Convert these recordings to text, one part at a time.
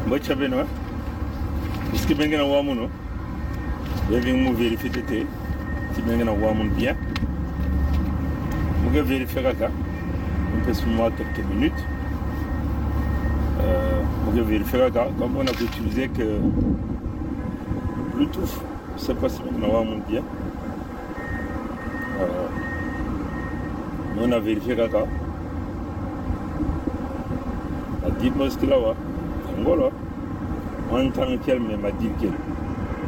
Moi, tu as bien, est-ce que bien on voit mon je viens me vérifier si bien on voit mon bien. Je vais vérifier ça. On peut se moi quelques minutes. Je vais vérifier ça. Comme on a utilisé que Bluetooth, je ne sais pas si on voit mon bien. On a vérifié ça. Dites-moi ce qu'il a. Angola. En tant que tel, mais m'a dit qu'il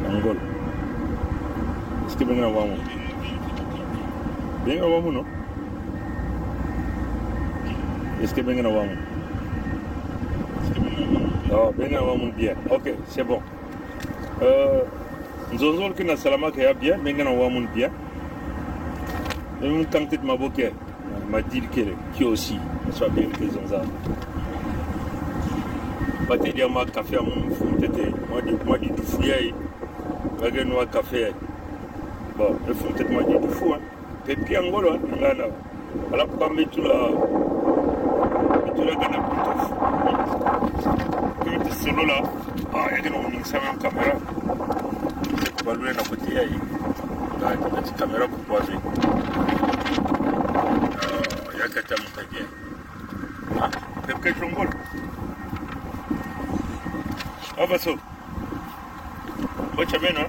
Angola. Est-ce que bien on voit mon bien on voit mon non? Est-ce que bien on voit mon non, bien on voit mon bien. Ok, c'est bon. Nous avons que Salama qui a bien, bien on voit mon bien. Et mon candidat m'a boqué, m'a dit qu'il aussi, soit bien que Zonza. Je vais dire que café à mon fou, moi du fouillé, je vais dire café. Bon, je fais peut-être moi du fou. Et puis en gros, là, alors pour mettre la gamme de tout. Solo là, il y a une caméra. Je vais louer la côté. Il y a une petite caméra pour pouvoir voir. Il y a quelqu'un qui est bien. C'est quelque chose. Ah, bah ça. Moi, tu as bien, non?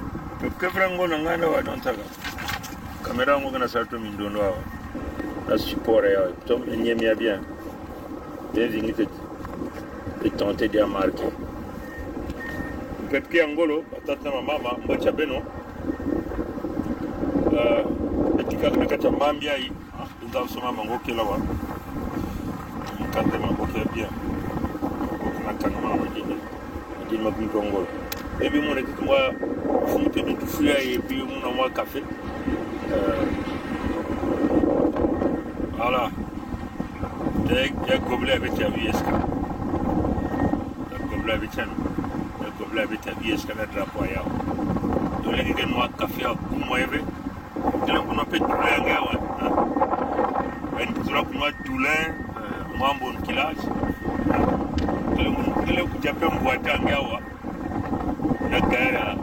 Que frango n'engana wa don't taga. Caméra mo gana salto min don wa. La support ya. Tom nyemi ya bien. Des unités de tenter de marquer. Pepke angolo batata mama mbocha beno. Etika kaka mambia yi. Nda soma mango kila wa. Kante mango kia bien. Na kana mama dini. Dini mabi ngolo. Et puis mon équipe moi fouiller du fouiller et puis mon envoie café. Voilà. J'ai gobelet avec la VSK. Le gobelet avec le gobelet avec la VSK le drapeau ya. Donc les gens moi café à moi éve. De là qu'on a fait tout là ouais. Une personne qu'on a tout là moi bon kilage. Que le que j'appelle moi tangawa. La guerre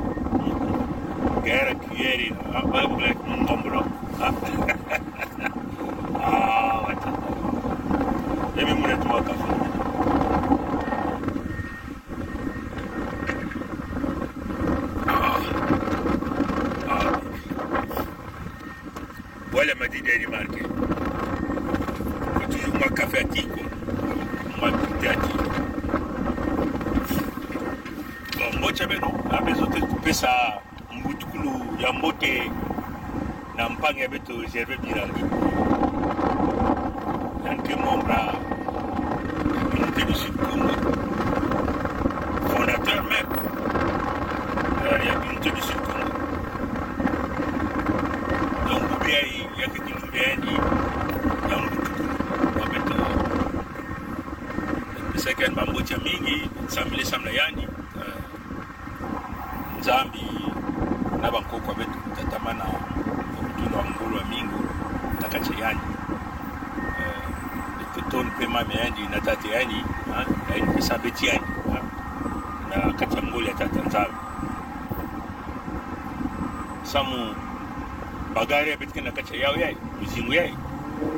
cuillère, avec mon tombeau. Ah, ouais. Et même mon étoile café. Voilà ma dit d'aller marquer. Toujours moi café à Tico. Moi café à Tico. Moi, tu as besoin de couper ça, Moutoulou, Yambote, Nampang, et tout, j'ai vu bien. Donc, mon bras, l'unité du Sud-Congo, fondateur même, il y a l'unité du Sud-Congo. Donc, il y a quelqu'un qui vient dire, il y a un Moutoulou, c'est qu'un Bambotia Mingi, Samile Samlayani. Zambi na bankoko betu tatamana kutuno ngolo mingi takacheyani kuton pema meandi na tate yani na inpesa betiani na kachangoli atatanzala samu bagare betu na kachayao yai uzimu yai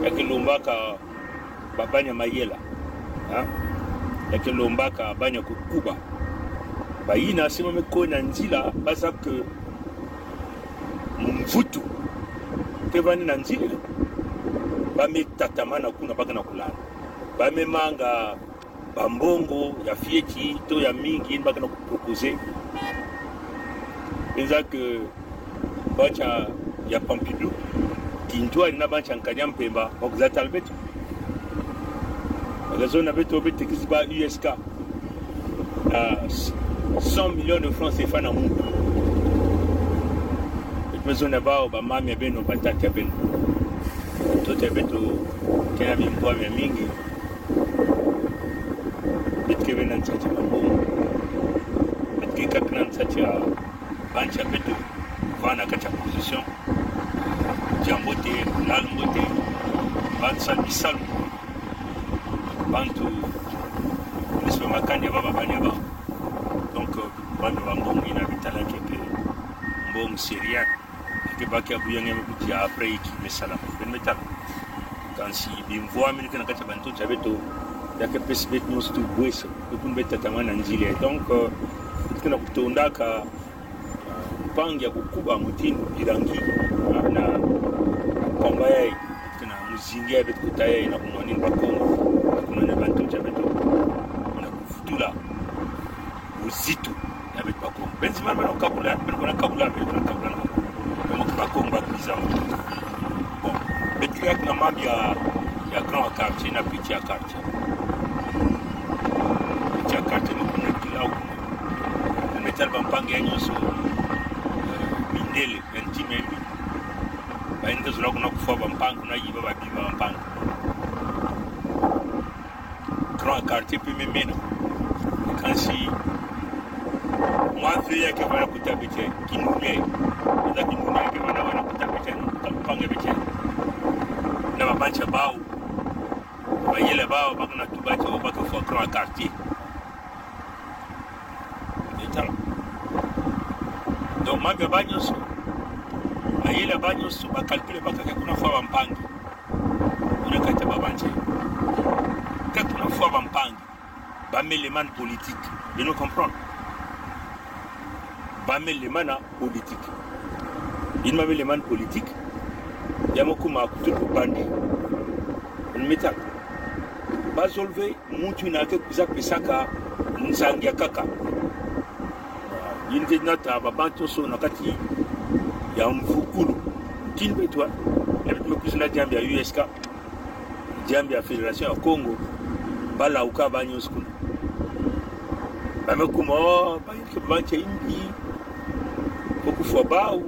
yakilumbaka babanya mayela yakilumbaka banya kukuba bayina sima mekona nzila baza que mvutu tevani na nzila bametatamana kuna baka na kulala bamemanga bambongo ya fieki to ya mingi baka na kupropose penza que bacha ya Pompidou kintoa na bacha nkanya mpemba okuzata albeto la zone avait trouvé tekisiba USK 100 millions de francs CFA na mungu. Maison naba obamami beno batata beno. Toto beto kena bimbo ya mingi. Bitke bena ntsacha mambo. Bitke kakna ntsacha bancha beto vana kacha position. Jambote, lalmote, bansa bisal. Bantu niswe makanya baba banyaba. watu wambongo ina vitala kepe mbongo Syria ke baki abuyanga mkuti après iki mesala ben metal quand si bimvoa mini kana kata bantu chabeto yake pesbet nos tu bwese kupun beta tamana njile donc kana kutondaka pangi ya kukuba mutini birangi na komba yai kana muzingi ya betu kutaya ina kumwani bakongo kuna bantu chabeto na kufutula uzitu ya betu bakongo benzima bana kabula bana kabula bakongo bakiza bon betu ya kuna mambi ya grand quartier na petit quartier ni kuna kila huko metal bampange ya nyoso mindele intime baenda zula kuna kufa bampange na yiba babiba bampange grand quartier pe memena kansi mwafi yake bana kutabiche kinule za kinule yake bana kutabiche bampange biche na babancha bao bayele bao bakuna tubache obaka fo grand quartier donc mabe banyoso ayela banyoso bakalkule bakaka kuna fwa bampangi unakata babanje kakuna fwa bampangi bameleman politique et nous comprendre bameleman politique il bameleman politique yamokuma kutul bandi on meta bazolve mutu na ke kuza pesaka nsangia kaka yindi nata babanto so nakati ya mfukulu kinbe toi avec le plus la jambe ya USK jambe ya Fédération ya Congo bala uka banyo skulu bamekumo bayike banche indi kokufwa bau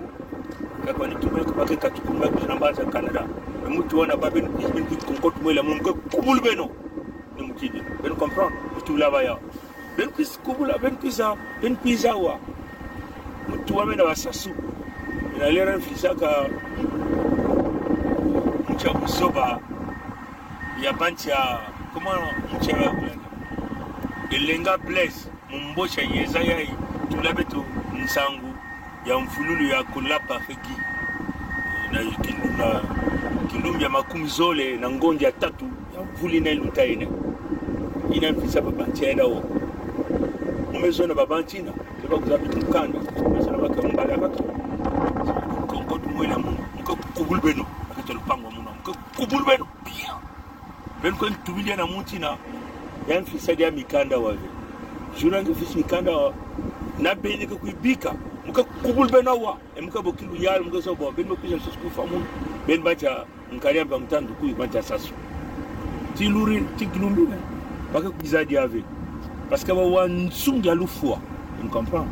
kakwa ni tumeka bake katukumba kunambaza Canada mutu wana babeni bizbeni konkotu mwela mungu kubulbeno ni mutidi ben comprendre mutu laba ya ben pis kubula ben pisa wa mutu wamena wasasu inalera fisaka mchabu soba ya bancha comment mchabu elenga place mumbosha yeza yai tulabetu nsangu ya mfululu ya kulapa feki na kilumbi ya makumi zole na ngonja 3 ya mvuli na lutaine ina fisa babancha endao umezona babanchina leba kuzabitu mkanda mesana bakambala batu konkotu mwela mu mko kubulbeno akitolo pangwa mu mko kubulbeno bien ben ko tubilia na mutina yan fisa dia mikanda wave jurange fisi mikanda na bene ko kuibika mko kubulbeno wa mko bokilu yal mko so bo ben ko pisa sosku famu ben bacha nkaria ba mtandu kuyi bacha sasu ti luri ti glumbi baka kuzadi ave parce que wa nsungi alufwa on comprend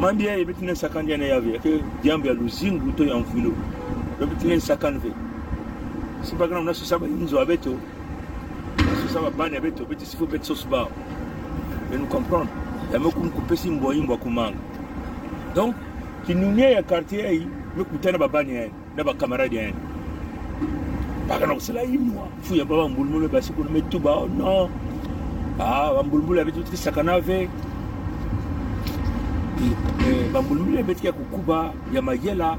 mambia ebitine sakandi na yave ke diambi ya luzingu to ya mfilo ebitine sakandi si bagana na susaba inzo abeto susaba bana abeto beti sifu beto susba mais nous comprendre ya mekum kupesi mboyimbo kumanga donc kinunia ya quartier yi mekutana babani ya na ba camarade ya bagana kusela imwa fu ya baba mbulmulo basi ko metuba non bambulbula betu tsakanave bambulbula betu ya kukuba ya mayela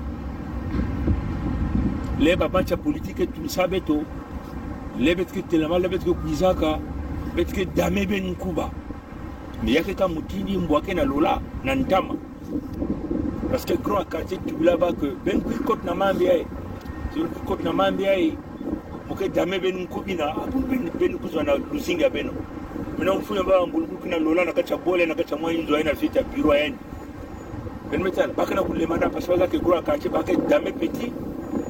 le babancha politique tu sabeto le betu telema le betu kuizaka betu dame ben kuba mais yake kama mutini mbwake na lola na ntama parce que grand quartier tu là-bas que ben côte na mambia sur côte na mambia moke dame ben kubina ben kuzwa na lusinga beno mina mfunya ba mbulubulu kuna lola na kacha bole na kacha mwa inzo aina fita biro yani ben metal bakana kulemana parce que grand quartier baka dame petit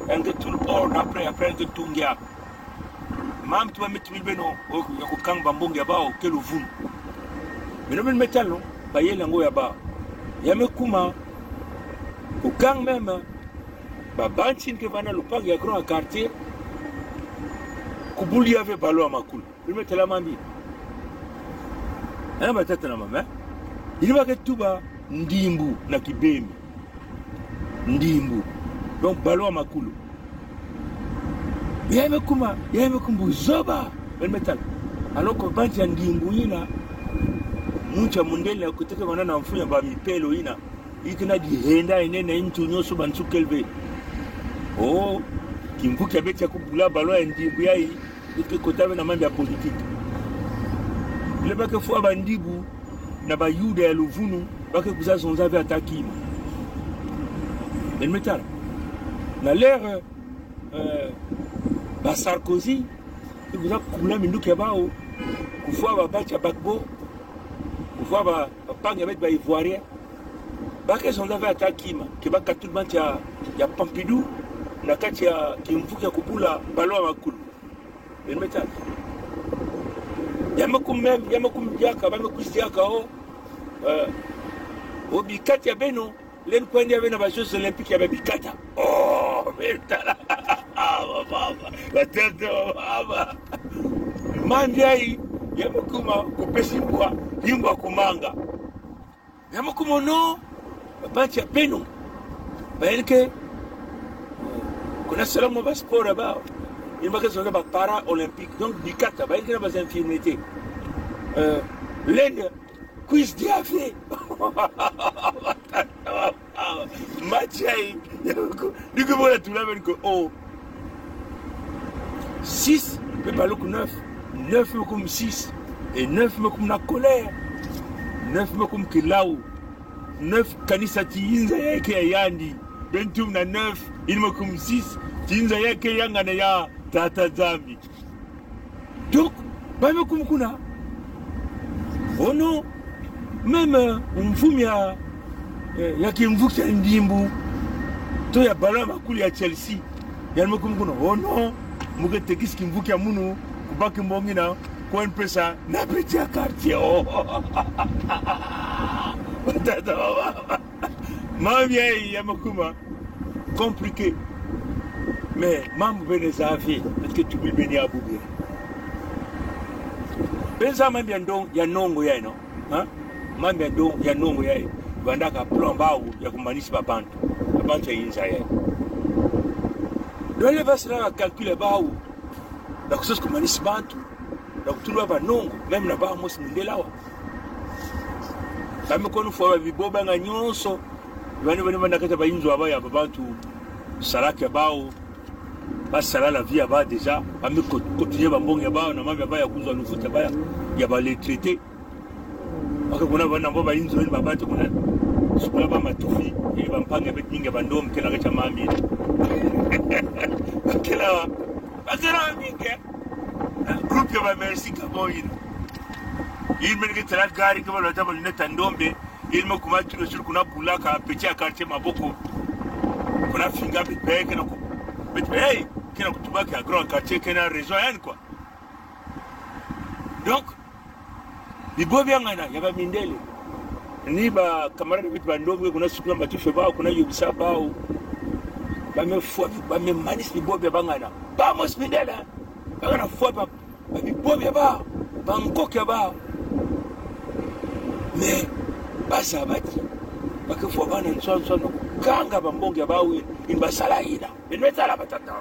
enge tout le port après que tungia mam tu metu beno ya kukanga mbonge bao kelo vunu mina ben metal no ba yela ngo ya ba ya mekuma ukang même ba banchin ke vana lupanga ya grand quartier kubuli ave balo amakulu ben metal mambi ama tata na mama iliba ketuba ndimbu na kibembe ndimbu donc balo makulu yeme kumbu zoba ben metal alors que banti ndimbu ina mucha mundele ya kuteka wana na mfunya ba mipelo ina ikina dihenda inena intu nyoso bantu kelbe oh kimvuke beti ya kubula balo ya ndibu yai ikikotabe na mambo ya politique le bake fwa bandibu na ba yuda ya luvunu bake kuza zonzave atakima el metal na l'ère ba Sarkozy kuza kula minduke bao kufwa ba bacha bakbo kufwa ba panga bet ba ivoirien bake zonzave atakima kibaka tout le ya Pompidou na kati ya kimvuke ya kubula balo ya makulu el metal yamakum yaka bamekusiaka o bikata beno len kwende ya bena ba Jeux olympiques ya bikata oh metala baba batata baba mandiai yamakuma kupesimbwa himbwa kumanga yamakuma no bacha beno baelke kuna salamu ba sport ba il m'a question ba para olympique donc bikata baelke na ba infirmité l'Inde quiz diafé Machai du coup voilà tout là que oh 6 mais pas le coup 9 me comme 6 et 9 me comme la colère 9 me comme kilau 9 kanisa tiinza yake ya yandi bentum na 9 il me comme 6 tiinza yake yanga na ya tata zambi donc ba me comme kuna oh non même mfumi ya kimvuke ndimbu to ya bala makuli ya Chelsea yanimo kumkuno oh non muke tekisi kimvuke ya munu kubaki mbongina kwa pesa na petia quartier oh tata mami ya makuma compliqué mais mamu beneza afi parce que tu peux venir à Boubé benza mambi ya nongo ya ino hein mambi ya nongo ya bandaka plomba ya kumanisha babantu ya inza ya dole basira na calcule bawu na kusosa kumanisha bantu na kutulwa banongo même na ba mosi ndelawa kama kono fwa biboba nga nyonso bani bandakata bayinzo abaya babantu salaki bawu basala la vie ba déjà bami continuer bambonga bawu na mambi abaya kuzwa lufuta baya ya ba les traiter akakuna bana mbo bayinzo ni babantu kuna sukula ba matufi ili bampanga betinga bandom kila kacha mami kila bakira minge groupe ya ba merci kaboyin il mengi tala gari kama lota balina tandombe il mo kuma tulo sur kuna bulaka pecha quartier maboko kuna finga bipeke na ku hey kina kutubaki ya grand quartier kena raison yani quoi donc bibobi ngana yaba mindele ni ba camarade bit bandombe kuna sukula matufe bao kuna yubisa bao bamefua bamemanis bibobi bangana ba mosmindela bangana fua ba bibobi ba bankoke ba mais basa bati bakefua bana nsonso kanga bambonge bawe imbasala ina benetala batata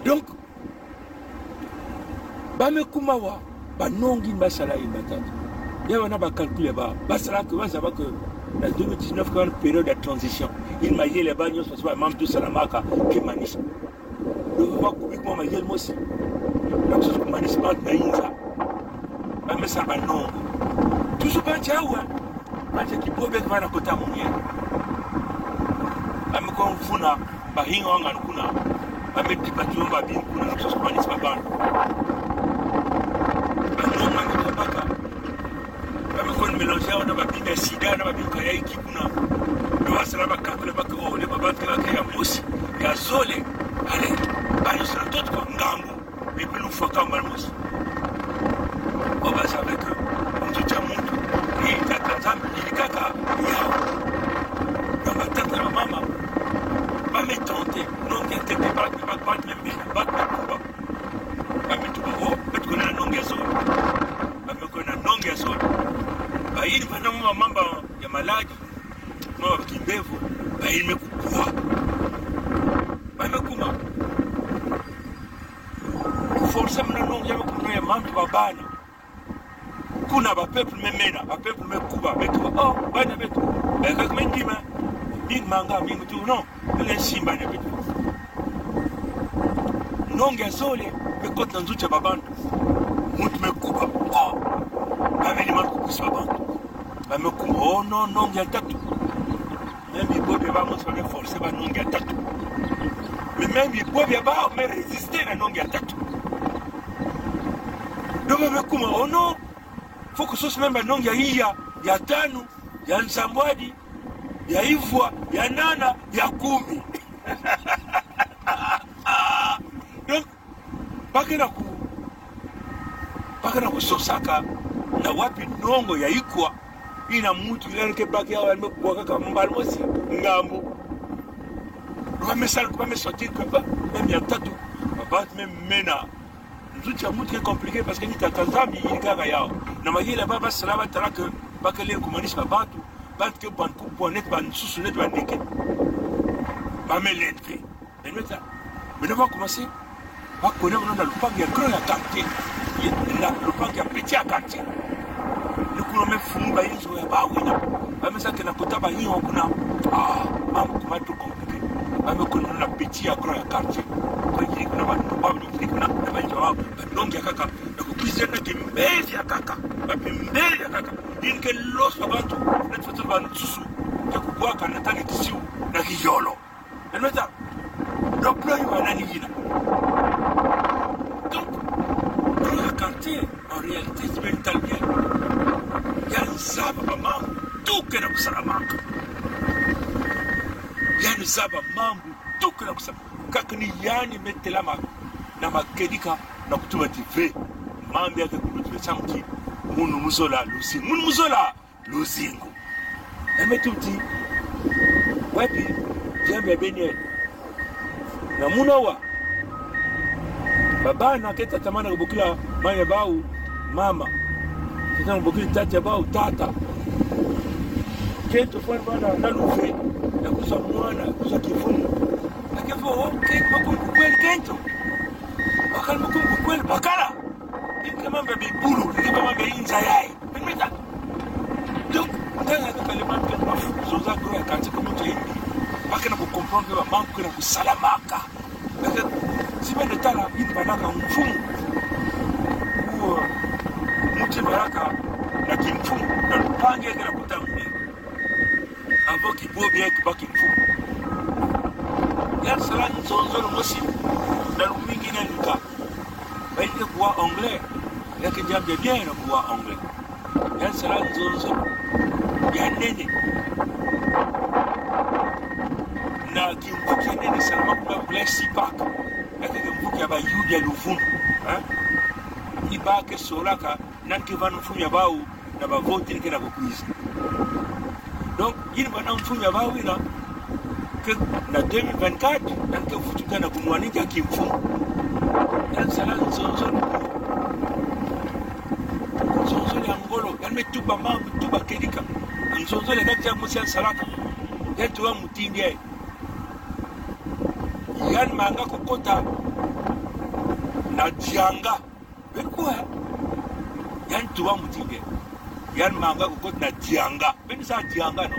donc bamekumawa banongi mbasala ibatata yawana ba calculer basala que bazaba que la 2019 quand période de transition il m'a dit les bagnos parce que même tout salamaka que manis le va kubikwa majel mosi donc ce que manis pas nainza même ça banon tout ce pas chawa mache kipobe kwa na kota munye ameko mfuna bahinga wanga kuna ametipatumba bin kuna ce que manis pas ban mélanger on a bien sida on a bien kaya ikuna le wasala bakakule bako le babatu kaya mosi ya zole allez bani sala tout kwa ngambo et puis nous faut kamba mosi on va savoir que on te chamuntu et tata zambi ilikaka yao na matata na mama va me tenter non que te pas même bien pas quoi va me tout haut peut qu'on a longueur va me qu'on a longueur baini pana mambo ya malaji mambo kimbevu baini mekukua bamekuma kuforsa mna nongo ya mambo babana kuna ba peuple memena ba peuple mekuba mekuba oh bana betu kaka mendima big manga mingi tu non le simba ne betu nonge zole bekota nzucha babantu muntu mekuba oh bameni makukusa babantu bamekuba oh non nonge tatu même il bobe ba mo soke forcer ba nonge tatu mais même il bobe ba mais résister na nonge tatu donc bamekuba oh non faut que ce soit même non ya tano ya nsambwadi ya ivwa ya nana ya 10 donc bakena ku sosaka na wapi nongo ya ikwa ina mtu ile ke baki yao amekuwa kaka mbalmosi ngambo wamesal kwa mesotir kwa même ya tatu baba même mena nzucha mtu est compliqué parce que ni tatazami ilikaga yao na magila baba salama taraka bakale kumanisha batu ke ban ku ponet ban susu net ban deke ba melentre et maintenant mais on va commencer à connaître dans le parc ya grand ya quartier là le parc ya petit ya quartier nous connaissons fumba hizo ya bawina bamesa kana kutaba hiyo kuna mambo kuma tu compliqué bamekona na petit ya grand ya quartier kwa hiyo kuna watu babu ni kuna na banjo donc ya kaka na kupizana kimbezi ya kaka bapimbeli ya kaka inke los babantu na tsoto bantusu ya kubwaka na tani kisiu na kijolo neta donc là il va nani yina donc dans le quartier en réalité c'est mental bien ya nzaba mambo tuke na kusalamaka ya nzaba mambo tuke na kusalamaka kaka ni yani metela na makedika na kutuma TV mambo yake kutume chamki munu muzola luzingo emetuti wapi jambe benye na munawa baba na keta tamana kubukila maya bau mama tata kubukila tata bau tata keto fwana bana nalufe na kusa mwana kusa kifumu akifo okay makungu kweli kento bakala makungu kweli bakala kama mambo bibulu kama mambo inza yai nimeta donc tena kale mambo ya mafunzo za kwa katika mtu hivi bakana ku comprendre ba mambo na kusalamaka sibende tala hivi banaka mfumo huo mtu baraka na kimfumo na pange kana kutamni avant qu'il beau bien que pas qu'il faut ya sala nzonzo mosi na lumingi na luka baite kwa anglais yake jambe bien na kwa anglais ya sala nzonzo ya nene na kimbuki nene salama kwa Blessy Park yake kimbuki aba yuja luvunu ibake solaka nanke vanu funya bau na bavoti ni kena kukuiza donc yini bana mfunya bau ina que na 2024 nanke futuka na kumwanika kimfumu ya sala nzonzo ya ngolo yalme tuba mambo tuba kedika nzonzo le kati ya musia salaka yetu wa mutindie yan manga kokota na dianga bekwa yan tuwa mutindie yan manga kokota na dianga beni sa dianga no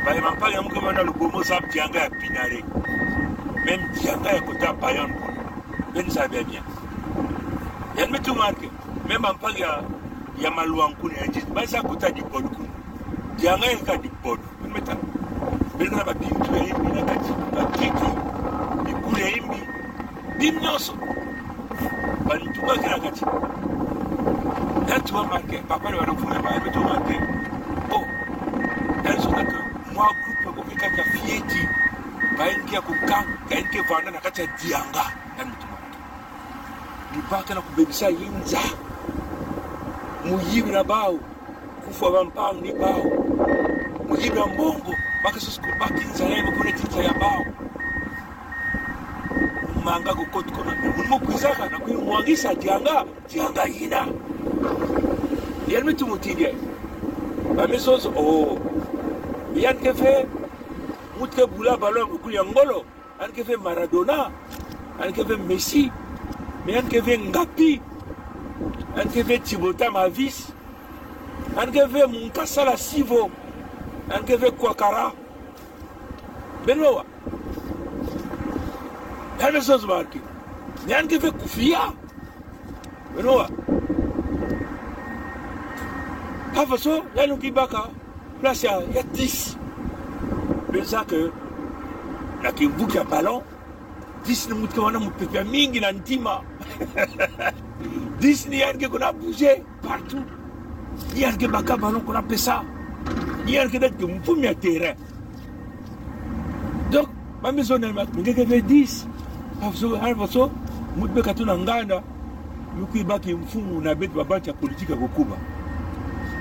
bale mampali ya mke bana lubomo sa dianga ya pinare même dianga ya kota bayon beni sa bien yan metu marke même mampali ya maluankuni ya jisi basa kota di bodu dianga ya ka di bodu meta beni na babintu ya imbi na kati bakiki ibule ya imbi bimnyoso banituba kila kati yatu wa marke papa le wanafunga ba betu marke oh yanso taka mwa groupe ko kaka fieti baingia kukaa kainke vana na kati ya dianga yani mtu marke ni baka na kubebisa yinza muyibi na bao kufa bampang ni bao muyibi na mbongo baka susko baki nzalema kune tita ya bao manga kukotu kona munimo kwizaka na kuyi mwangisa dianga ina yalme tumutindie bamesozo oh yanke fe mutke bula balon kuli ngolo yanke fe Maradona yanke fe Messi mais yanke fe Ngapi Angeve Tibota ma vis. Angeve Munkasala Sivo. Angeve Kwakara. Benoa. Yame sos marki. Angeve Kufia. Benoa. Havaso, yano Kibaka. Place il y a 10. C'est ça que la Kimbouk a ballon. 10 ne moutent qu'on a mon pépé mingi n'antima. 10 n'y a rien qu'on a bougé partout. Il y a rien baka ballon qu'on a fait ça. Il y a rien que mon premier terrain. Donc, ma maison elle m'a dit que 10. Havaso, mout beka tout n'angana. Yuki baki mfumu na bet babati ya politique à Gokuba.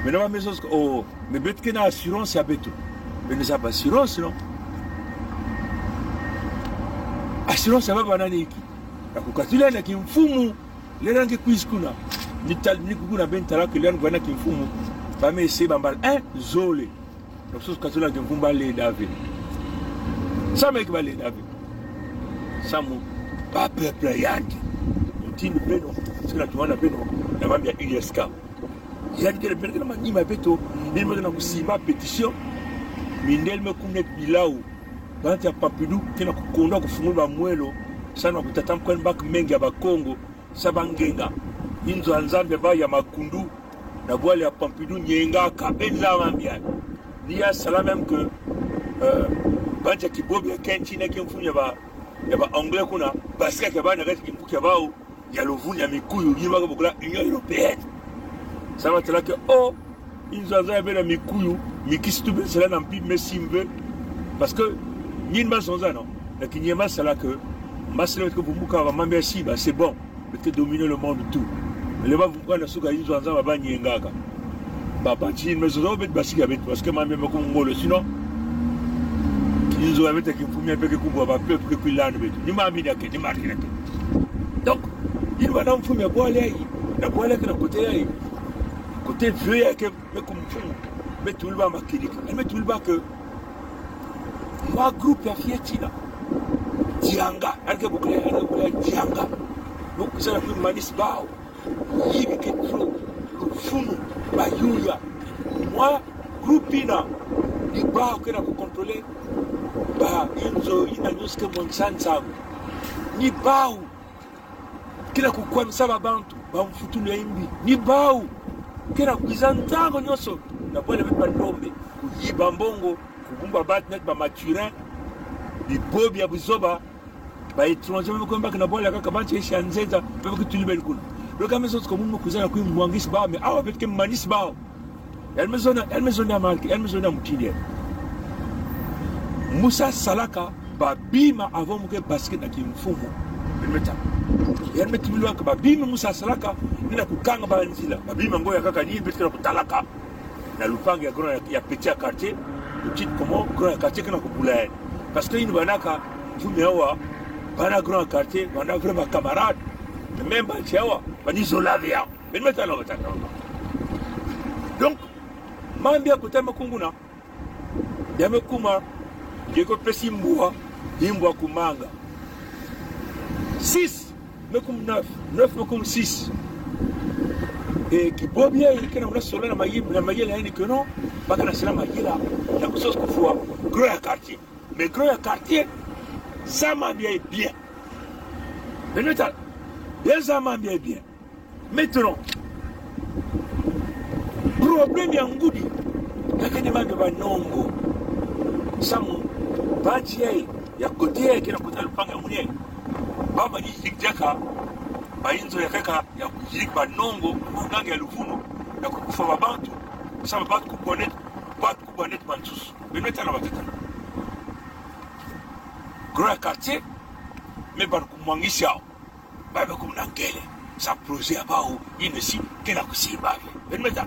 Mais dans ma maison, oh, mais bête qui n'a assurance, c'est à bête. Mais nous n'avons pas assurance, non? Assurance, c'est pas banane qui. La cocatilène qui est un fou, les gens qui cuisent kuna. Ni tal, ni kuna ben tala que les gens qui fou. Bah mais c'est bambal un zolé. Donc ce que tu as dit, on va les laver. Ça mec va les laver. Ça mou, pas peuple yanki. On tient le péno. C'est là tu vois la péno. La mamie a ISK. Il y a des gens qui m'ont dit il m'a dit ma pétition. Mindel me connaît Bilaou. Quand il y a Papidou, qui n'a pas fumé ma moelle, ça n'a pas tant qu'on bak menga ba Congo, ça va ngenga. Inzo anzambe ba ya makundu, na boile ya Pampidou nyenga kabenza mambia. Ni ya sala même que quand il y a Kibobi Kenchi na qui mfunya ba ya ba anglais kuna, parce que ba na reste qui mfunya ba o, ya lovunya mikuyu yima ko bokla Union européenne. Ça va te là que oh ils ont fait la mikuyu mikisi tout cela n'a plus mais simbe parce que ni une masse non la kinyema c'est là que masle que vous muka va mambe si bah c'est bon peut dominer le monde tout mais les va vous prendre suka ils ont za ba nyengaka baba chi mais zo bet basika bet parce que mambe ko ngolo sinon ils ont avec qui fumia avec ko ba peuple que là ni mambi da ke ni marki na donc il va dans fumia bo aller na bo aller que côté là côté vieux que mais comme mais tout le monde m'a dit mais tout le monde que moi groupe ya Fietina Dianga alke boucler Dianga donc ça la plus manis bao yibi que trop funu ba yuya moi groupe ina ni bao que na contrôler ba inzo ina nyuske monsansa ni bao kila kukwamisa babantu ba mfutu ya imbi ni bao kila kuzantango nyoso na pole pepa ndombe kuyiba mbongo kubumba batnet ba maturin bibobi ya buzoba ba étranger même comme na pole kaka banche shanzeza pepe kutulibel kuna loka meso ko mumu kuzana ku mwangis ba me awa betke manis ba elle maison ya marque elle maison ya mutile Musa Salaka ba bima avant muke basket na kimfumo meta elle metti milwa ka ba bima Musa Salaka nina kukanga ba nzila ba bima ngoya kaka ni betke na kutalaka na lupango ya grand ya petit quartier petit comment grand quartier kana kubula parce que une banaka fumewa bana grand quartier bana vraiment camarade même ba chawa bani zolavia mais meta na bataka donc mambia kutama kunguna yamekuma yeko pesi mbwa imbwa kumanga 6 mekum 9 mekum 6 et qui boit bien il kana mna sola na mayela yani que non baka na sala mayela na kusos kufua grand quartier mais grand quartier ça m'a bien mais nota bien ça m'a bien maintenant problème ya ngudi yakene bantu banongo samu bachi ya kote kina kutalupanga mwenye baba ni jikjaka bainzo ya kaka ya kujiriki banongo kunanga ya luvuno na kukufa babantu sama batu kubonet bantusu beneta na batata grand quartier mais ban kumwangisha baba kumnangele sa projet abao inesi kena kusimba beneta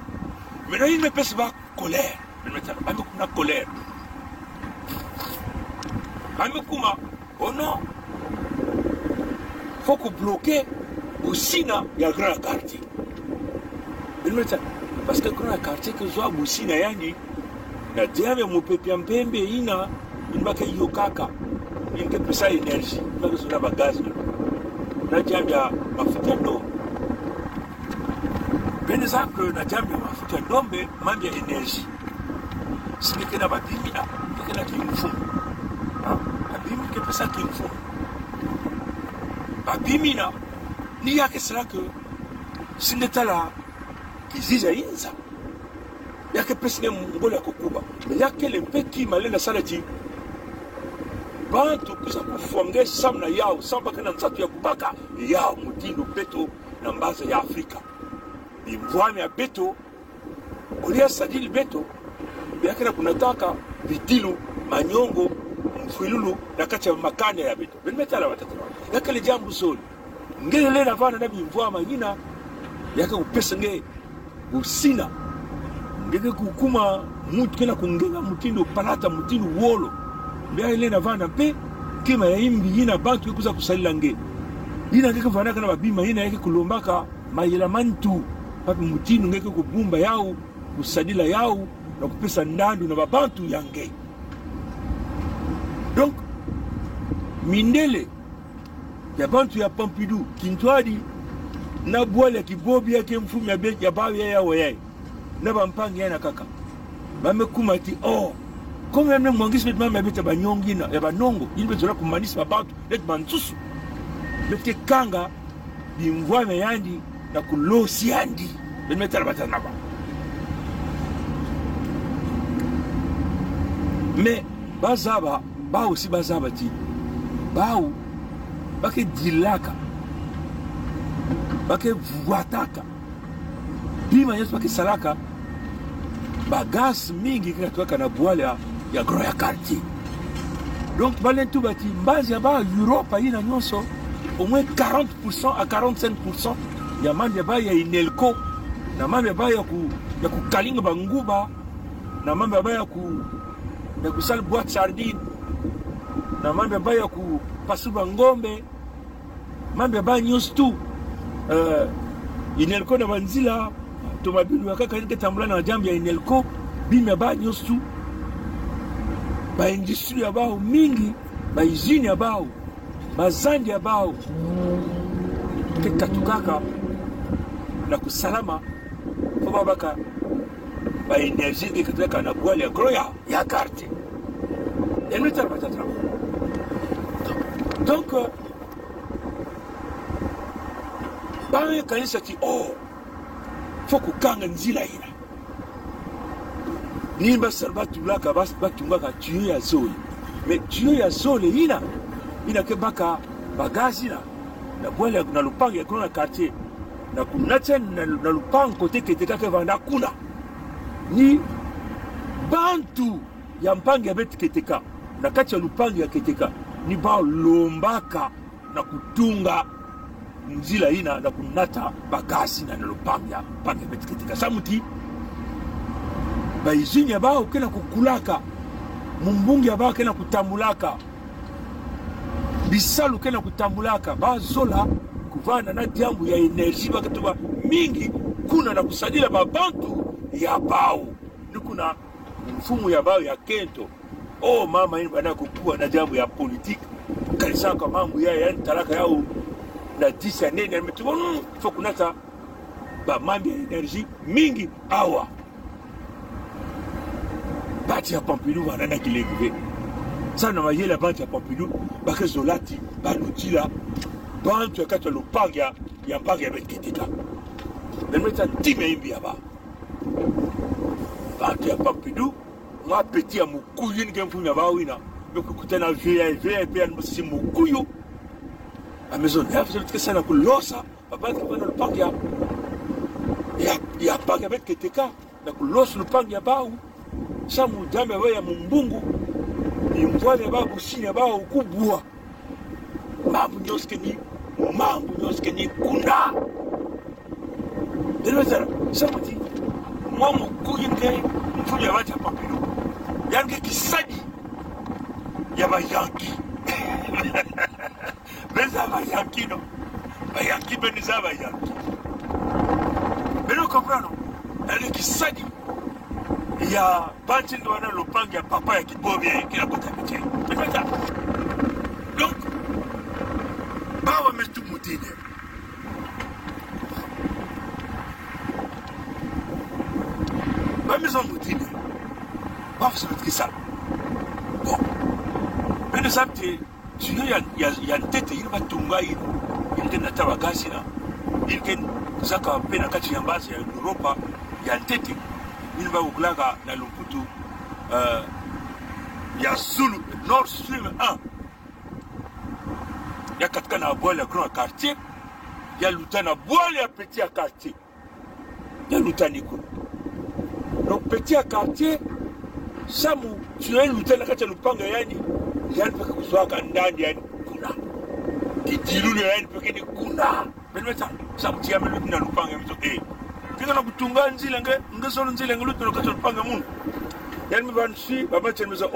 mais il me pèse pas colère beneta baba kumna colère Amekuma, oh non, faut que bloquer aussi il y a grand quartier. Parce que grand quartier que soit aussi na yani, na diame mo pepe mpembe ina, inbaka yokaka, inke pesa énergie, na que cela bagage. Na diame ya mafuta no. beneza que na jambo mafuta ndombe mambo ya energy singeke na babimi na na kimfumo babimi ke pesa kimfumo babimi na ni yake sera que singetala kiziza inza yake pesa ngola kukuba yake le peki malela salati bantu kuza kufonge samna yao samba kana nzatu ya kubaka yao mutindo beto na mbaza ya Afrika imvwami ya beto kulia sadili beto yake na kunataka vitilu manyongo mfwilulu na kati ya makanya ya beto benmetala watatu yake le jambo zoli ngele na vana na bimvwama nyina yake upesa nge usina ngeke kukuma mutu kena kungenga mutindo palata mutindo wolo bia ile na vana pe kima ya imbi yina bantu yokuza kusalila nge yina ngeke vana kana babima yina yake kulombaka mayela mantu papi mutindo ngeke kubumba yao kusadila yao na kupesa ndandu na babantu yange donc mindele ya bantu ya Pompidou kintwadi na bwale kibobi yake mfumi ya beki ya bawi ya wayai na bampangi yana kaka bamekuma ti oh comme même mongisi bet mama beta banyongina ya banongo ilbe zola kumanisi babantu let bantusu bete kanga bimvwame yandi na kulosi yandi bemetala batanaba mais bazaba ba aussi bazaba ti bao bake dilaka bake vuataka bima yesu bake salaka bagas mingi katoka na bwale ya gro ya quartier donc balentu bati mbazi ya ba Europa ina nyonso au moins 40% à 45% ya mambo ya ba ya Inelco na mambo ya ba ya kukalinga banguba na mambo ya ba ya kusala boîte sardine na mambo ya ba ya kupasuba ngombe mambo ya ba nyonso tu Inelco na banzila tomabilu wakaka nike tambula na jambo ya Inelco bima ba nyonso tu ba industrie ya bao mingi ba usine ya bao bazandi ya bao kekatukaka na kusalama kwa baka ba energie kekatuka na bwale ya groya ya carte elmeta patatra donc ba kanisa ti oh faut kukanga nzila ina nimba salbatu laka bas batungaka tuyo ya zoli mais tuyo ya zoli ina ke baka bagazi na bwale na lupango ya kuna quartier na kunacha na lupango kote keteka ke vanda kuna ni bantu ya mpango ya beti keteka na kati ya lupango ya keteka ni ba lombaka na kutunga nzila ina na kunata bagazi na lupango ya beti keteka samuti baizini ya bao kena kukulaka mumbungi ya bao kena kutambulaka bisalu kena kutambulaka bazola kuvana na diambu ya enerji bakatuba mingi kuna na kusadila babantu ya bao nikuna mfumu ya bao ya kento oh mama ini bana kukua na diambu ya politiki kanisa kwa mambo ya talaka yao na disa nene metuwa fokunata ba mambo ya enerji mingi awa bati ya Pompidou vanana kilekuve sana mayela bati ya Pompidou bake zolati balutila bantu ya kata lupangia ya mpanga ya betketika nemeta time imbi ya ba bati ya Pompidou mwa peti ya mukuyu nike mfumi ya bawina bekukutana VIP ya nbasi mukuyu a maison ya fazolitike sana kulosa babaki kwa lupangia ya mpanga ya betketika na kulosa lupangia bawu samu jambe ya mumbungu ni mvwale ba busine ba ukubwa mambo nyoske ni kunda delezara samati mwamu kuyinge mfunya wacha Pompidou yange kisadi ya bayanki beza bayanki no bayanki beniza bayanki beno comprano yange kisadi ya banti ndo wana lupangi ya papa ya kibobi ya kila kota miche mekata donc bawa metu mutine maison mutine bafo que ça bon mais ça tu y a tête il va tunga il tena tabagasi na il ken zaka pena kati ya base ya Europa ya tête il va ukulaga na Lumputu ya Zulu Nord Stream 1 ya katika na boile ya grand quartier ya lutana boile ya petit quartier ya lutani kuna donc petit quartier samu tunaye lutana kati ya lupanga yani paka kuswaka ndani yani kuna kitilulu yani peke ni kuna benmeta samu tiame lutana lupanga mto kika na kutunga nzile ngesolo nzile lutana kati ya lupanga munu yani mbanshi baba chenmeza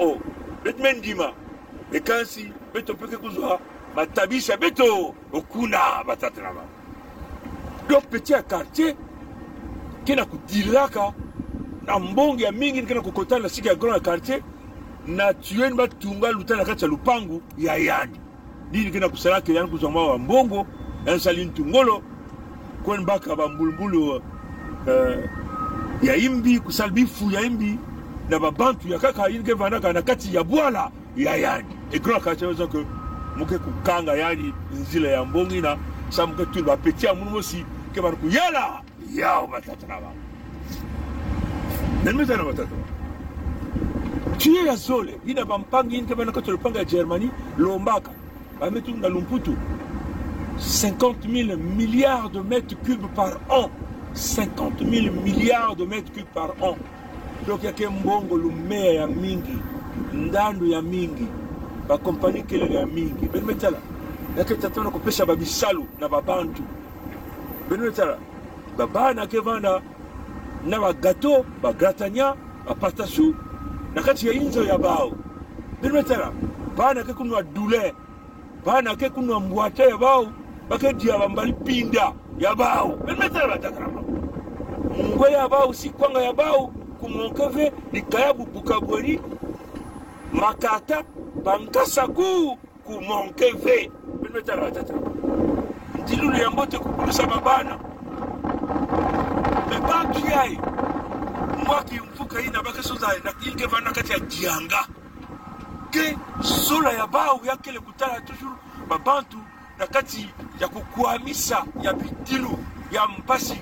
betmendima ekansi beto peke kuzwa matabisha beto okuna batatana ba donc petit quartier kena kudiraka na mbonge ya mingi kena kukotana na sika ya grand quartier na tueni batunga lutana kati ya lupangu ya yani nini kena kusalaka yani kuzwa wa mbongo yani sali ntungolo kwen baka bambulubulu ya imbi kusalbifu ya imbi na babantu ya kaka yinge vanaka na kati ya bwala ya yani et grand quartier wezo que muke kukanga yani nzile ya mbongi na samuke tu ba petit amuno si ke ba kuyala yao batata na ba nani mtana batata tu ya zole ina bampangi ke bana kato lupanga ya Germany lombaka ba metu na Lumputu 50 000 milliards de mètres cubes par an 50 000 milliards de mètres cubes par an donc yake mbongo lumea ya mingi ndando ya mingi ba kompani kele ya mingi benmetala yake tatona kupesha babisalu na babantu benmetala babana kevanda na ba gato ba gratanya ba patasu na kati ya inzo ya bao benmetala bana ke kunwa dule bana ke kunwa mbwata ya bao bake dia bambali pinda ya bao benmetala batakrama ngwe ya bao si kwanga ya bao kumonkeve ni kayabu bukabweri makata bankasa ku monkeve benmetala tata ndilulu ya mbote kukulusa babana mebantu yai mwaki mfuka ina baka soza na ilke vana kati ya dianga ke sola ya bao yakele kutala toujours babantu na kati ya kukuamisa ya bitilu ya mpasi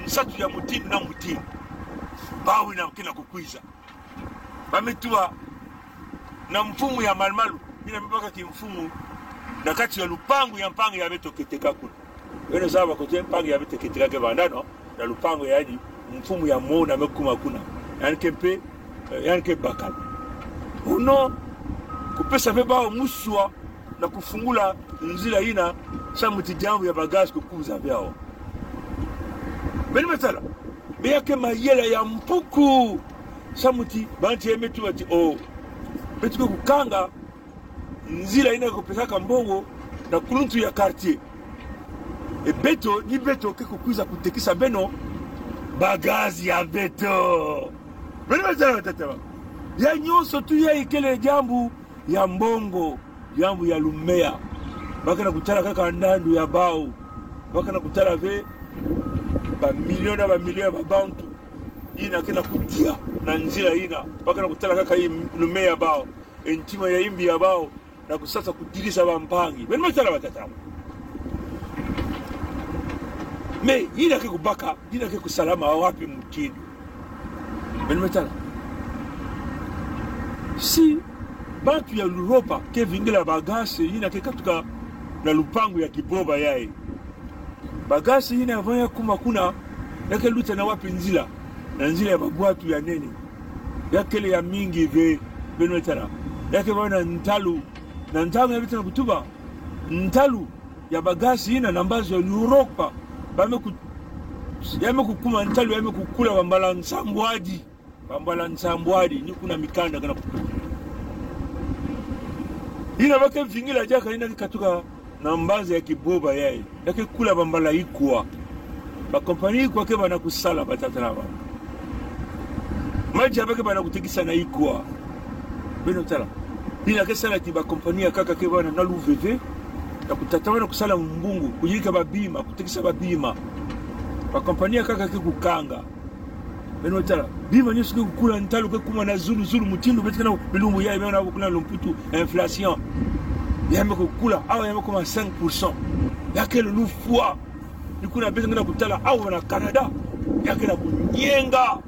nsatu ya mutini na mutini bawi na kina kukwiza bametua na mfumu ya malmalu ina mbaka kimfumu na kati ya lupangu ya mpango ya beto keteka kuna wene sawa kote mpango ya beto keteka ke bandano na lupangu ya yani mfumu ya mona mekuma kuna yani kempe yani ke bakal uno kupesa beba muswa na kufungula nzila ina samuti jambo ya bagage kukuza vyao benmetala beyake mayela ya mpuku samuti banti yemetu ati betuke kukanga nzila ina kupesaka mbongo na kuluntu ya quartier beto ni beto ke kukuza kutekisa beno bagazi ya beto benmetala tataba ya nyonso tu ya ikele jambu ya mbongo jambu ya lumea baka na kutala kaka ndandu ya bao baka na kutala ve ba miliona ya babantu ina kena kutia na nzila ina baka na kutala kaka hii lumea bao entima ya imbi ya bao na kusasa kudirisa bampangi benmetala batata me ina ke kubaka ina ke kusalama wapi mutini benmetala si bantu ya Europa ke vingila bagasi ina ke katuka na lupangu ya kiboba yae bagasi ina vanya kuma kuna yake luta na wapi nzila na nzila ya babwatu ya nene yakele ya mingi ve benwetara yake wana ntalu na ntalu ya bitana kutuba ntalu ya bagasi ina nambazo ya Europa yame kukuma ntalu yame kukula bambala nsambwadi ni kuna mikanda kana kutuba ina bake vingila jaka ina katuka na mbazi ya kiboba yae yake kula bambala ikwa ba kompani ikwa ke bana kusala batatana ba maji abake bana kutikisa na ikwa beno tala ina ke sala ti ba kompani ya kaka ke bana na luveve na kutatawana kusala mbungu kujika babima kutikisa babima ba kompani ya kaka ke kukanga beno tala bima nyoso ke kula ntalo ke kuma na zulu mutindo betkana bilumbu ya bena kula lomputu inflation ya me kula awa ya me kuma 5% ya ke le fois ni kuna betkana kutala awa na Canada ya ke na kunyenga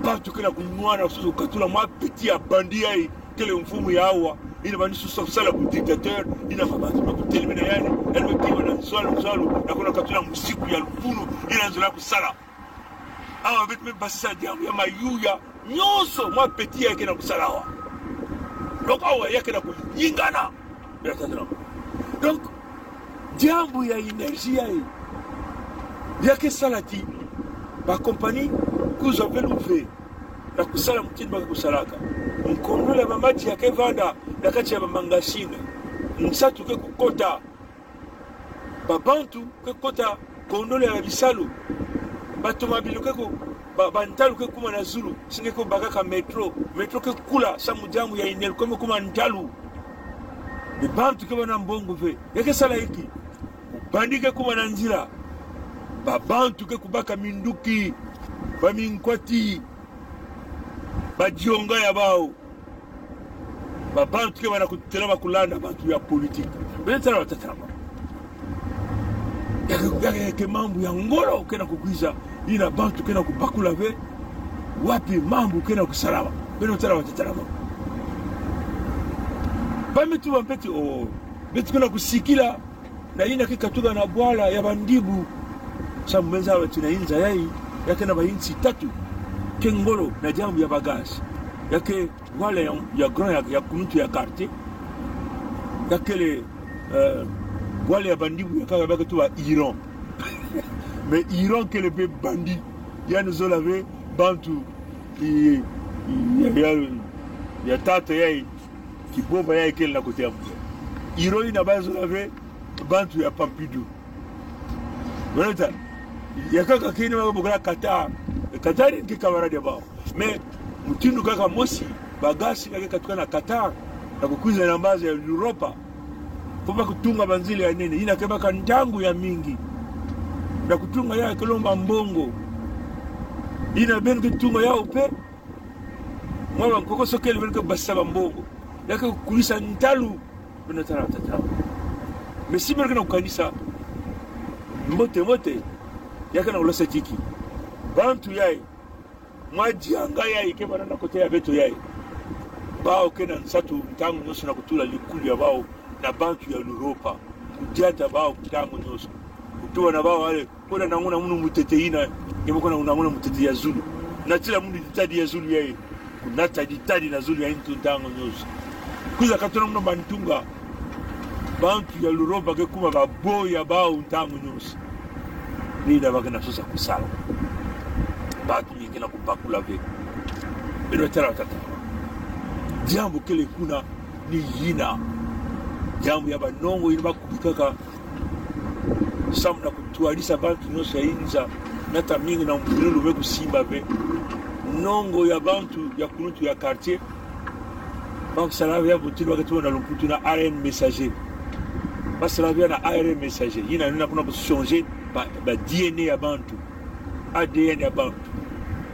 partout que la kunwana so katula ma petit ya bandia ke le mfumu ya awa ina bani susa sala ku dictateur ina mabatu ku telemina yani elwe kiwa na swalo na kuna katula musiku ya lupunu ina nzola ku sala awa bit me basisa diamu ya mayuya nyoso mwa petit yake na kusalawa donc awa yake na kuyingana donc diambu ya énergie yake salati ba compagnie que j'avais l'ouvert na kusala mtini baka kusalaka mkondola mamaji yake vanda na kati ya mangashine msatu ke kukota babantu ke kota kondola ya bisalu bato mabilo ke ko bantalu ke kuma na zulu singe ko bakaka metro ke kula sa mujamu ya inel kuma ntalu de bantu ke bana mbongo ve yake sala hiki bandike kuma na nzira babantu ke kubaka minduki baminkwati bajionga ya bao babantu ke bana kutelema kulanda bantu ya politique betala watatama yake mambo ya ngolo kena kukwiza ina bantu kena kubakula ve wapi mambo kena kusalama beno tala watatalama bametu wampeti betu kena kusikila na ina kikatuga na bwala ya bandibu sa mwenza wa tunainza yake na bainsi tatu kengolo na jambo ya bagage yake wale ya grand ya kunutu ya quartier yake le wale ya bandibu ya kaka tu wa Iran mais Iran que le bandit ya nous lavé bantu ya tata yai kiboba yai kile na kote ya Iran ina bazo lavé bantu ya Pompidou voilà yakaka kini wabukala Qatar ni kamaradi bao mais mtindo kaka mosi bagasi yake katuka na Qatar na kukuza na mbazi ya Europa kwa kutunga banzili ya nini ina kebaka ndangu ya mingi na kutunga ya kolomba mbongo ina benke tunga ya upe mwa nkoko sokele benke basaba mbongo yake kulisa ntalu tunatara tata mais si berke na kukanisa mote yake na ulasa tiki bantu yai mwaji anga yai ke bana kote ya beto yai bao kena nsatu ntangu nyoso na kutula likulu ya bao na bantu ya Europa kujata bao ntangu nyoso kutoa na bao wale kuna nanguna munu muteteina yemo kuna unanguna mutete ya Zulu na tila mundu ditadi ya Zulu yai kunata ditadi na Zulu ya intu ntangu nyoso kuza katona munu bantunga bantu ya Europa ke kuma baboya bao ntangu nyoso nida bagana sosa kusala batu mikina kubakula ve bino tera tata jambo kele kuna ni yina jambo ya banongo ina bakubikaka samna kutualisa bantu no sainza nata mingi na mbululu be kusimba ve nongo ya bantu ya kunutu ya quartier bank salave ya butilo wakati na lumputu na ARN messager basalave na ARN messager yina nina kuna kuchanger ba DNA ya bantu ADN ya bantu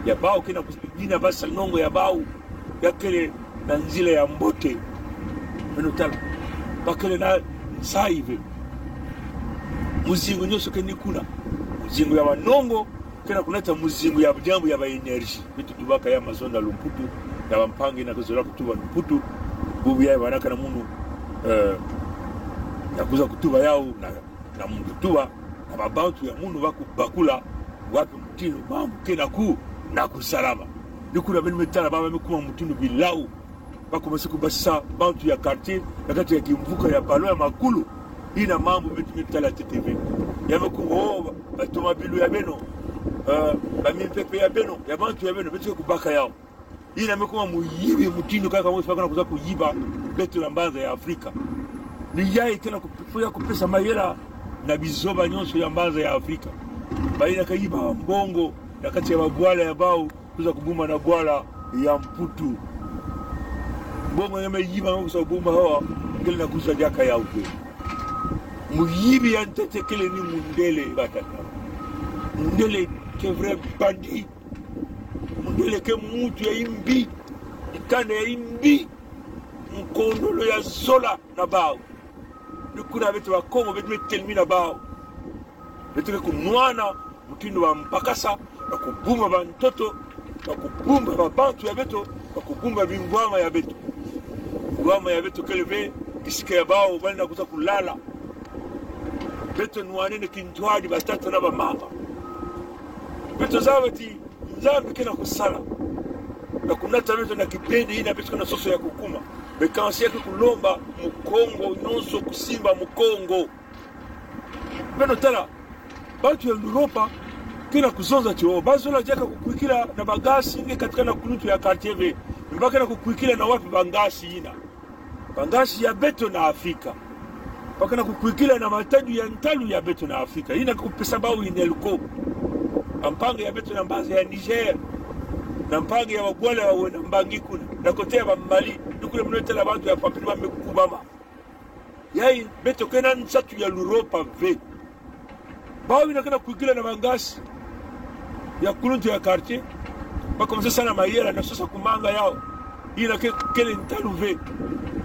ya bao kina kujina basa nongo ya bao yakele na nzile ya mbote menotala bakele na saive muzingo nyoso keni kuna muzingo ya wanongo kena kunata muzingo ya jambo ya ba energy bitu tubaka ya mazonda lumputu ya bampangi na kuzola kutuba lumputu bubu ya banaka na munu ya kuza kutuba yao na mundu tuba na babantu ya munu bakula wapi mtino mambo kena ku na kusalama nikuna beni metala baba mekuma mtino bilau bako masiku basa bantu ya quartier nakati ya kimvuka ya palo ya makulu ina mambo bitu metala TTV ya mekungo batoma bilu ya beno bamimpepe ya beno ya bantu ya beno bitu kubaka yao ina mekuma muyibi mtino kaka mwe fakana kuza kuyiba betu la mbanza ya Afrika ni yai tena kufuya kupesa mayela na bizoba nyonso ya mbanza ya Afrika baina kaiba mbongo nakati ya magwala ya bao kuza kubuma na gwala ya mputu mbongo yame yiba kuza kubuma hawa kile na kuza jaka ya upe muyibi ya ntete kile ni mundele bataka mundele ke vrai bandit mundele ke mutu ya imbi ikane ya imbi mkondolo ya zola na bao nikuna betu wa Kongo betu metelmi na bao betu ke kunwana mutindo wa mpakasa na kubuma ba ntoto na kubumba ba bantu ya betu na kubumba bingwama ya betu ngwama ya betu keleve kisike ya bao bali na kuza kulala betu nwanene kintwadi batata na ba mama betu zawati nzambi kena kusala na kunata betu na kipende ina betu na soso ya kukuma bekansi yake kulomba mukongo nyonso kusimba mukongo beno tala batu ya Europa kina kuzonza tio bazola jaka kukwikila na bagasi inge katika na kulutu ya quartier V mpaka na kukwikila na wapi bangasi ina bangasi ya beto na Afrika mpaka na kukwikila na mataju ya ntalu ya beto na Afrika ina kupesa bao inelko ampange ya beto na mbazi ya Niger na mpange ya wabwale wa na mbangi kuna na kotea ba Mali dukule mnotela bantu ya papili ba mekubama yai beto kena nsatu ya Europa V bao inakana kukwikila na bangasi ya kuluntu ya quartier bakomeza sana mayela na sasa kumanga yao ina kele ntaluve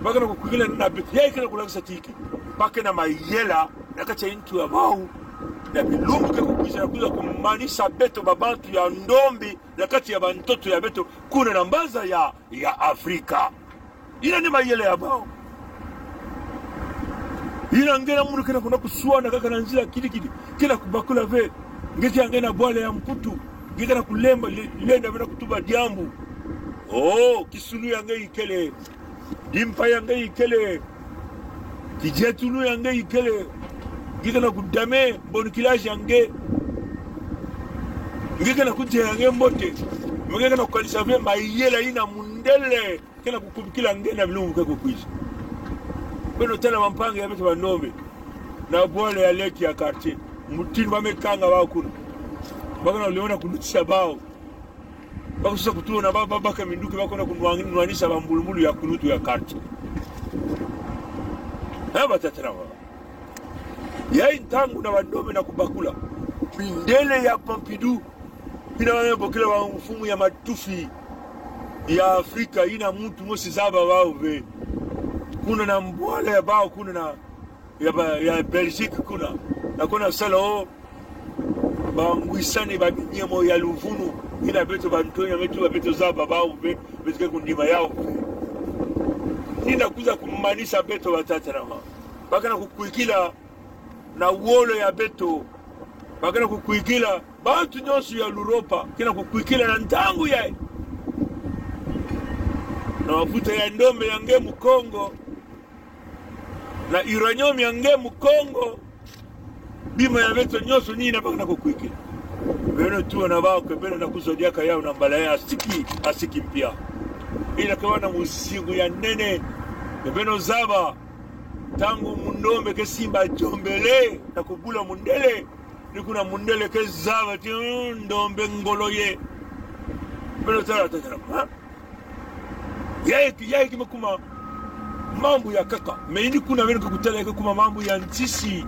baka na kukwikila na bitu yai kena kulagisa tiki baka na mayela na kacha intu ya bao na bilumbu ke kukwisa kuza kumanisa beto babantu ya ndombi na kati ya bantoto ya beto kuna na mbaza ya Afrika ina ni mayela ya bao ina ngena munu kena kuna kusuana kaka na nzila kidikidi kena kubakula ve ngeti angena bwale ya mputu ngeti na kulemba lenda vena kutuba diambu kisunu yange ikele dimpa yange ikele kijetunu yange ikele ngeti na kudame bonikilaji yange ngeti na kuje yange mbote ngeti na kukalisa ve mayela ina mundele kena kukubikila ngena vilungu kako kuishi beno tena mampange ya betu bandombe na bwale ya leki ya quartier mutini bamekanga bakuna bakana uliona kunutisha bao bako sasa kutuona baba kaminduki bakona kunwanisha bambulumulu ya kunutu ya quartier haba tatara yai ntangu na bandombe na kubakula mindele ya Pompidou ina wamebokela wa mfumu ya matufi ya Afrika ina mtu mosi zaba wao ve kuna na mbwale ya bao kuna na ya Belgique kuna na kuna salo bangwisani banyemo ya Luvunu ina beto bantonya metu beto zaba bao beto kundima yao nina kuza kumanisha beto watata na baka na kukwikila na wolo ya beto baka na kukwikila bantu nyonso ya Europa kina kukwikila na ntangu yai na mafuta ya ndombe yange mu Kongo na uranium yange mu Kongo bima ya beto nyoso nina baka na kukwikila beno tuwa na bao beno na kuzodiaka yao na mbala ya asiki mpia ila kawana musingu ya nene beno zaba tangu mundombe ke simba jombele na kubula mundele nikuna mundele ke zaba ti ndombe ngoloye beno tara yai kimekuma mambo ya kaka meini kuna beno kukutala kuma mambo ya ntisi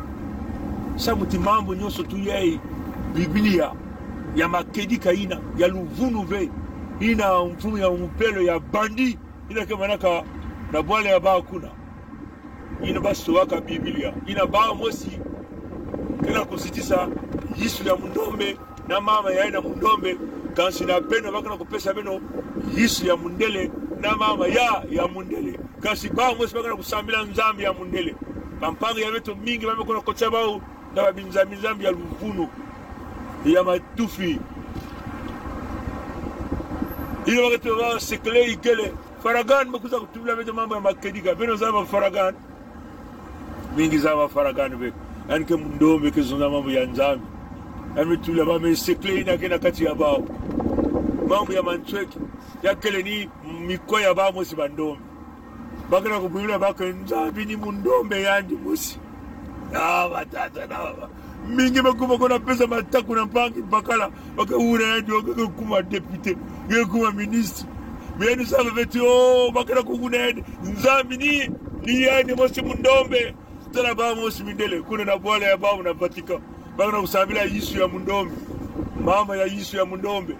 samuti mambo nyoso tu yai Biblia ya makedika ina ya Luvunu ve ina mfumu ya mpelo ya bandi ina kama naka na bwale ya bao kuna ina basi waka Biblia ina bao mosi kena kusitisa Yesu ya mundombe na mama ya ina mundombe kansi na beno baka na kupesa beno Yesu ya mundele na mama ya mundele kansi bao mosi baka na kusambila nzambi ya mundele pampanga ya beto mingi bame kuna kocha bao na babinzambi ya Luvunu ya matufi ile wakati wa sekle ikele Faragan mkuza kutubila beto mambo ya makedika beno zama Faragan mingi zama Faragan be anke mundombe ke zonga mambo ya nzambi ametula bame sekle ina kena kati ya bao mambo ya manchweki ya kele ni mikoya ba mosi bandombe bakana kubula baka nzambi ni mundombe yandi mosi batata na baba mingi makuma kona pesa mataku na mpangi bakala baka ura yandi waka kuma depute kuma ministre menu saba veti bakana kuguna yandi nzambi ni yandi mosi mundombe tala ba mosi mindele kuna na bwala ya babu na Vatika bakana kusabila Yesu ya mundombe mama ya Yesu ya mundombe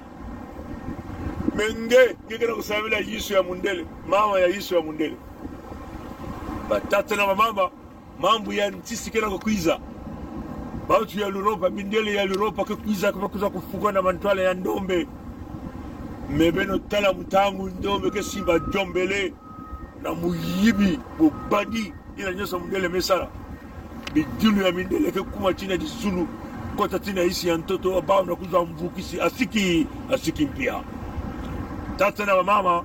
menge ngekena kusabila yisu ya mundele mama ya yisu ya mundele batata na mama mambo ya ntisi kena kukwiza bautu ya Europa mindele ya Europa kukwiza kuza kufukwa na mantwala ya ndombe mebeno tala mutangu ndombe ke simba jombele na muyibi bobadi ila nyosa mundele mesara bidilu ya mindele ke kuma china di Zulu kota tina isi ya ntoto bao na kuza mvukisi asiki mpia tata na mama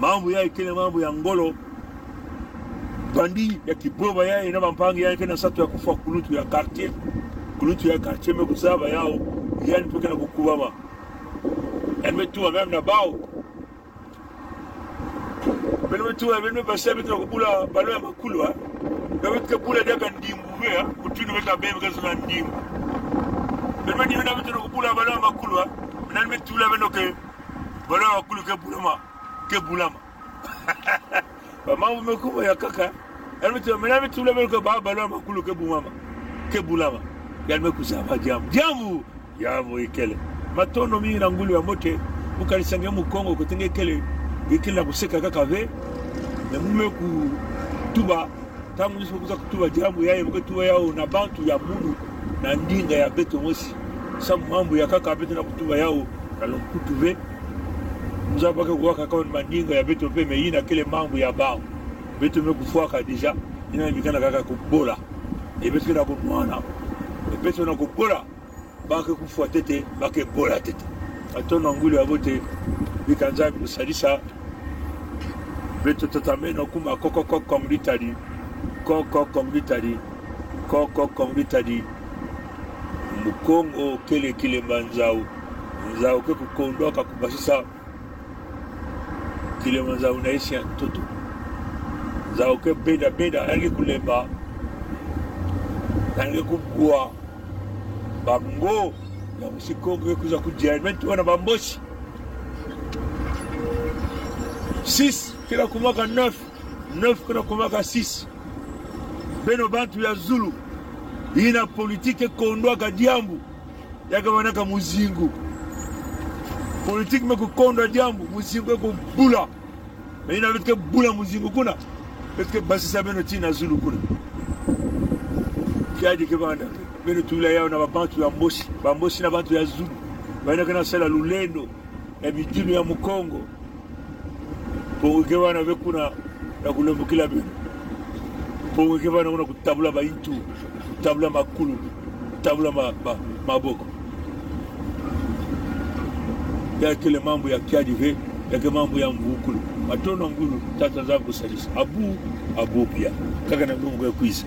mambo ya ikene mambo ya ngolo bandi ya kiboba ya ina mpangi ya ikene satu ya kufa kulutu ya quartier mekusaba yao yani pekena kukubama emetua même na bao benemetua benemebasabe tuna kubula balo ya makulu ha benemetua kubula daka ndimbu vea kutunu weka bebe kazuna ndimbu benemetua tuna kubula balo ya makulu ha benemetua benoke balo ya makulu ke bulama mambo mekubwa ya kaka benemetua benoke balo ya makulu ke bulama yani mekusaba jambu ikele matono mingi na ngulu ya mote ukalisangia mukongo kutenge kele na kuseka kaka ve na mume kutuba tangu niso kuza kutuba jambo yaye mketuwa yao na bantu ya munu na ndinga ya beto mosi sa mambo ya kaka beto na kutuba yao na lonkutu ve mzaba kwa kaka kwa ndinga ya beto pe meina kele mambo ya bao beto mekufuaka deja ina mikana kaka kubola beto na kumwana beto na kubola bake kufua tete bake bola tete atona ngulu ya bote bikanza kusalisa beto tatameno kuma koko komritadi mukongo kele manzao ke kukondoka kubasisa kile manzao naisi ya mtoto zao ke beda yange kulemba yange kubua bango ya msikongo kuza kujialimenti wana bamboshi 6 kila kumaka 9 kila kumaka 6 beno bantu ya Zulu ina politike kondwa kadiambu yaka wanaka muzingu politike mekukondwa diambu muzingu eko bula ina vitke bula muzingu kuna vitke basisa beno tina Zulu kuna kiadi kebanda beno tula yao na bantu ya bamboshi na bantu ya Zulu baina kana sala lulendo na bidilu ya mukongo pongewana vekuna na kulembukila beno pongewana una kutabula baintu kutabula makulu kutabula maboko ya kile mambo ya kiadive ya kile mambo ya mvukulu matono ngulu tata zangu salisa abu pia kaka na mungu ya kuisa